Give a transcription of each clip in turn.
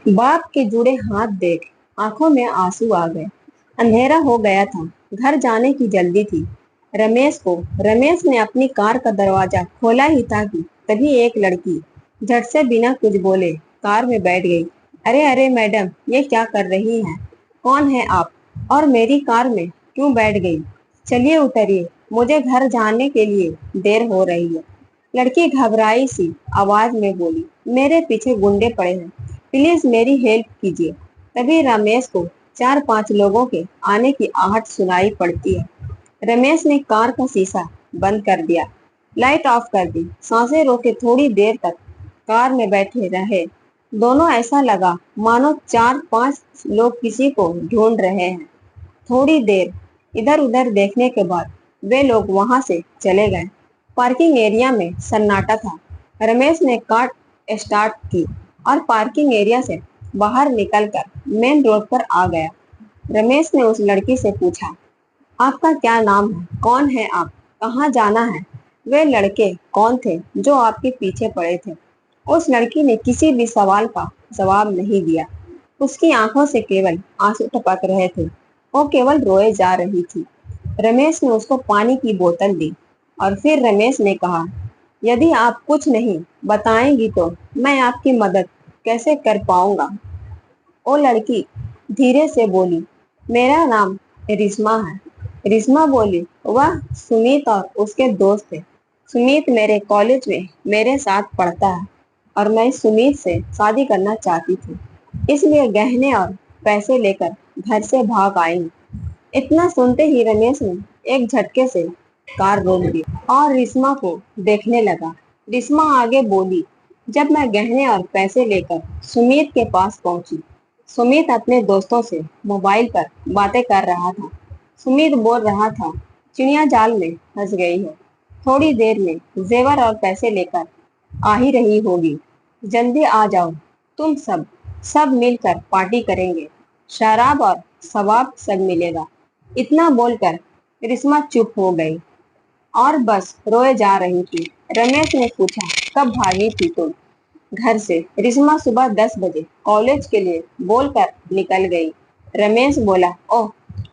बाप के जुड़े हाथ देख आंखों में आंसू आ गए। अंधेरा हो गया था, घर जाने की जल्दी थी रमेश ने अपनी कार का दरवाजा खोला ही था कि तभी एक लड़की झट से बिना कुछ बोले कार में बैठ गई। अरे अरे मैडम, ये क्या कर रही हैं? कौन है आप? और मेरी कार में क्यों बैठ गई? चलिए उतरिए, मुझे घर जाने के लिए देर हो रही है। लड़की घबराई सी आवाज में बोली, मेरे पीछे गुंडे पड़े हैं, प्लीज मेरी हेल्प कीजिए। तभी रमेश को 4-5 लोगों के आने की आहट सुनाई पड़ती है। रमेश ने कार का शीशा बंद कर दिया, लाइट ऑफ कर दी, सांसें रोके थोड़ी देर तक कार में बैठे रहे। दोनों ऐसा लगा मानो 4-5 लोग किसी को ढूंढ रहे हैं। थोड़ी देर इधर उधर देखने के बाद वे लोग वहां से चले गए। पार्किंग एरिया में सन्नाटा था। रमेश ने कार स्टार्ट की और पार्किंग एरिया से बाहर निकलकर मेन रोड पर आ गया। रमेश ने उस लड़की से पूछा, आपका क्या नाम है? कौन है आप? कहाँ जाना है? वे लड़के कौन थे जो आपके पीछे पड़े थे? उस लड़की ने किसी भी सवाल का जवाब नहीं दिया। उसकी आंखों से केवल आंसू टपक रहे थे। वो केवल रोए जा रही थी। रमेश ने उसको पानी की बोतल दी और फिर रमेश ने कहा, यदि आप कुछ नहीं बताएंगी तो मैं आपकी मदद कैसे कर पाऊंगा? वो लड़की धीरे से बोली, मेरा नाम रिश्मा है। रिश्मा बोली, वह सुमित और उसके दोस्त थे। सुमित मेरे कॉलेज में मेरे साथ पढ़ता है और मैं सुमित से शादी करना चाहती थी, इसलिए गहने और पैसे लेकर घर से भाग आई हूँ। इतना सुनते ही रमेश ने एक झटके से कार रोक दी और रिश्मा को देखने लगा। रिश्मा आगे बोली, जब मैं गहने और पैसे लेकर सुमित के पास पहुंची, सुमित अपने दोस्तों से मोबाइल पर बातें कर रहा था। सुमित बोल रहा था, चिड़िया जाल में फंस गई है, थोड़ी देर में जेवर और पैसे लेकर आ ही रही होगी, जल्दी आ जाओ, तुम सब सब मिलकर पार्टी करेंगे, शराब और सवाब सब मिलेगा। इतना बोलकर रिश्मा चुप हो गई और बस रोए जा रही थी। रमेश ने पूछा, कब भागी थी तुम घर से? रिश्मा सुबह 10 बजे कॉलेज के लिए बोलकर निकल गई। रमेश बोला, ओह,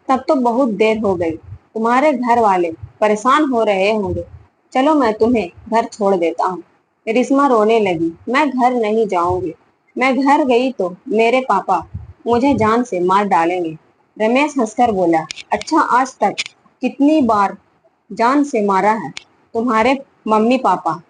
तब तो बहुत देर हो गई, तुम्हारे घर वाले परेशान हो रहे होंगे, चलो मैं तुम्हें घर छोड़ देता हूँ। रिश्मा रोने लगी, मैं घर नहीं जाऊंगी, मैं घर गई तो मेरे पापा मुझे जान से मार डालेंगे। रमेश हंसकर बोला, अच्छा, आज तक कितनी बार जान से मारा है तुम्हारे मम्मी पापा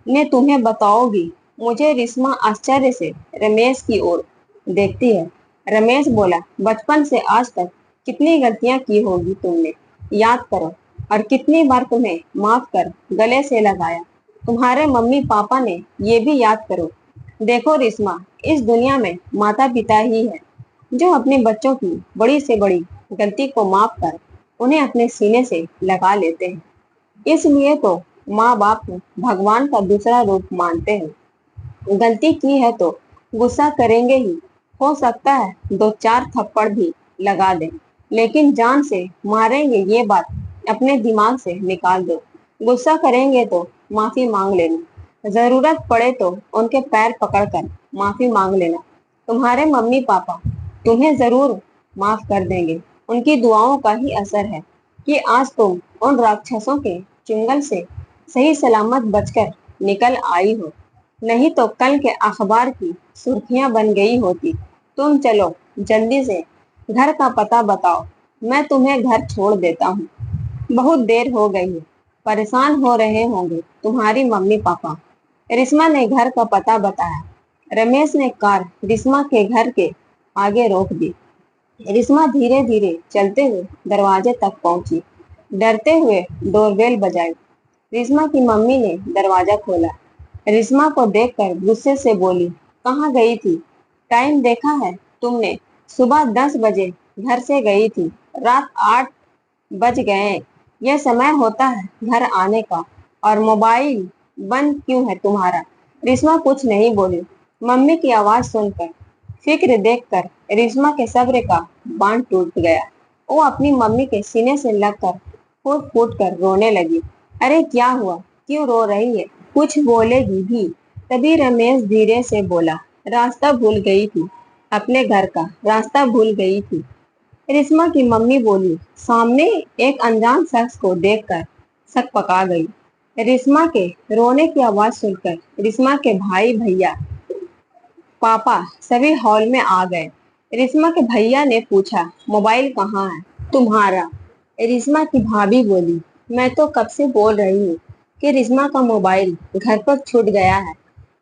ने तुम्हें, बताओगी? मुझे रिश्मा आश्चर्य से रमेश की ओर देखती है। रमेश बोला, बचपन से आज तक कितनी गलतियां की होगी तुमने, याद करो, और कितनी बार तुम्हें माफ कर गले से लगाया, तुम्हारे मम्मी पापा ने, ये भी याद करो। देखो रिश्मा, इस दुनिया में माता पिता ही है जो अपने बच्चों की बड़ी से बड़ी गलती को माफ कर उन्हें अपने सीने से लगा लेते हैं। इसलिए तो माँ बाप को भगवान का दूसरा रूप मानते हैं। गलती की है तो गुस्सा करेंगे ही, हो सकता है 2-4 थप्पड़ भी लगा दें, लेकिन जान से मारेंगे ये बात अपने दिमाग से निकाल दो। गुस्सा करेंगे तो माफी मांग लेना, जरूरत पड़े तो उनके पैर पकड़कर माफी मांग लेना। तुम्हारे मम्मी पापा तुम्हें जरूर माफ कर देंगे। उनकी दुआओं का ही असर है कि आज तुम उन राक्षसों के चुंगल से सही सलामत बचकर निकल आई हो, नहीं तो कल के अखबार की सुर्खियां बन गई होती। तुम चलो, जल्दी से घर का पता बताओ, मैं तुम्हें घर छोड़ देता हूँ, बहुत देर हो गई है, परेशान हो रहे होंगे तुम्हारी मम्मी पापा। रिश्मा ने घर का पता बताया। रमेश ने कार रिश्मा के घर के आगे रोक दी। रिश्मा धीरे धीरे चलते हुए दरवाजे तक पहुंची, डरते हुए डोरबेल बजाई। रिश्मा की मम्मी ने दरवाजा खोला। रिश्मा को देखकर गुस्से से बोली, कहाँ गई थी? टाइम देखा है तुमने? सुबह 10 बजे घर से गई थी, रात 8 बज गए, यह समय होता है घर आने का, और मोबाइल बंद क्यों है तुम्हारा? रिश्मा कुछ नहीं बोली। मम्मी की आवाज सुनकर, फिक्र देखकर रिश्मा के सब्र का बांध टूट गया। वो अपनी मम्मी के सीने से लगकर फूट फूट कर रोने लगी। अरे क्या हुआ, क्यों रो रही है? कुछ बोलेगी भी। तभी रमेश धीरे से बोला, रास्ता भूल गई थी, अपने घर का रास्ता भूल गई थी। रिस्मा की मम्मी बोली। सामने एक अनजान शख्स को देखकर सक पका गई। रिस्मा के रोने की आवाज सुनकर रिस्मा के भाई भैया पापा सभी हॉल में आ गए। रिस्मा के भैया ने पूछा, मोबाइल कहाँ है तुम्हारा? रिस्मा की भाभी बोली, मैं तो कब से बोल रही हूँ कि रिस्मा का मोबाइल घर पर छूट गया है।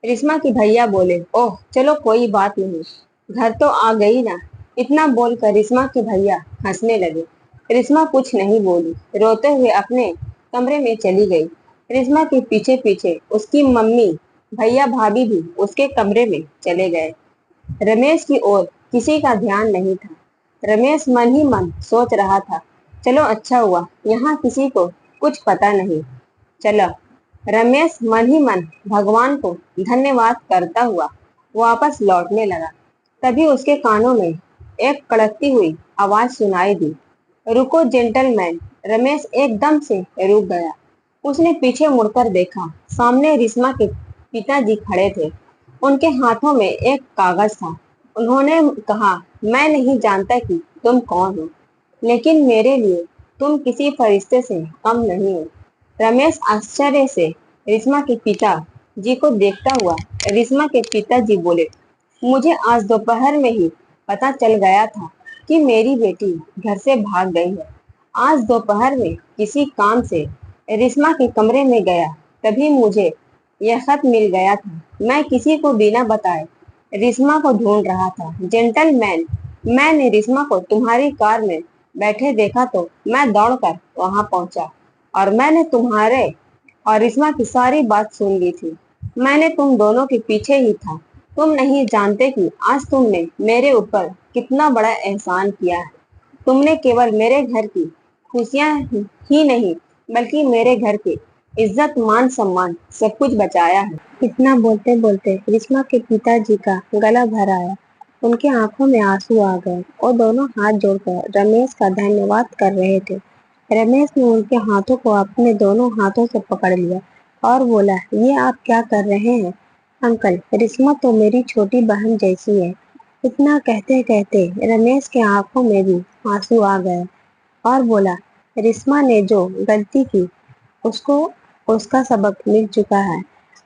रिस्मा की भैया बोले, ओह चलो कोई बात नहीं, घर तो आ गई ना। इतना बोलकर रिस्मा के भैया हंसने लगे। रिस्मा कुछ नहीं बोली, रोते हुए अपने कमरे में चली गई। रिस्मा के पीछे पीछे उसकी मम्मी भैया भाभी भी उसके कमरे में चले गए। रमेश की ओर किसी का ध्यान नहीं था। रमेश मन ही मन सोच रहा था, चलो अच्छा हुआ यहाँ किसी को कुछ पता नहीं चला। रमेश मन ही मन भगवान को धन्यवाद करता हुआ वापस लौटने लगा। तभी उसके कानों में एक कड़कती हुई आवाज सुनाई दी, रुको जेंटलमैन। रमेश एकदम से रुक गया। उसने पीछे मुड़कर देखा, सामने रिस्मा के पिताजी खड़े थे। उनके हाथों में एक कागज था। उन्होंने कहा, मैं नहीं जानता कि तुम कौन हो, लेकिन मेरे लिए तुम किसी फरिश्ते से कम नहीं हो। रमेश आश्चर्य से रिस्मा के पिता जी को देखता हुआ रिस्मा के पिताजी बोले, मुझे आज दोपहर में ही पता चल गया था कि मेरी बेटी घर से भाग गई है। आज दोपहर में किसी काम से रिस्मा के कमरे में गया, तभी मुझे यह खत मिल गया था। मैं किसी को बिना बताए रिस्मा को ढूंढ रहा था। जेंटलमैन, मैंने रिस्मा को तुम्हारी कार में बैठे देखा तो मैं दौड़कर वहां पहुंचा और मैंने तुम्हारे और रिस्मा की सारी बात सुन ली थी। मैंने तुम दोनों के पीछे ही था। तुम नहीं जानते कि आज तुमने मेरे ऊपर कितना बड़ा एहसान किया है। तुमने केवल मेरे घर की खुशियां ही नहीं बल्कि मेरे घर की इज्जत मान सम्मान सब कुछ बचाया है। इतना बोलते बोलते रिस्मा के पिताजी का गला भर आया। उनकी आंखों में आंसू आ गए और दोनों हाथ जोड़कर रमेश का धन्यवाद कर रहे थे। रमेश ने उनके हाथों को अपने दोनों हाथों से पकड़ लिया और बोला, ये आप क्या कर रहे हैं अंकल? रिस्मा तो मेरी छोटी बहन जैसी है। इतना कहते कहते रमेश के आंखों में भी आंसू आ गए और बोला, रिस्मा ने जो गलती की उसको उसका सबक मिल चुका है।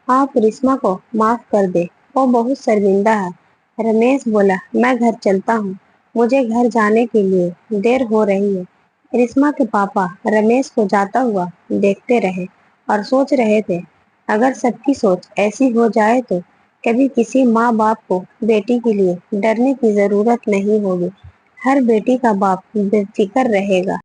आप रिस्मा को माफ कर दे, वो बहुत शर्मिंदा है। रमेश बोला, मैं घर चलता हूँ, मुझे घर जाने के लिए देर हो रही है। रिस्मा के पापा रमेश को जाता हुआ देखते रहे और सोच रहे थे, अगर सबकी सोच ऐसी हो जाए तो कभी किसी माँ बाप को बेटी के लिए डरने की जरूरत नहीं होगी। हर बेटी का बाप बेफिक्र रहेगा।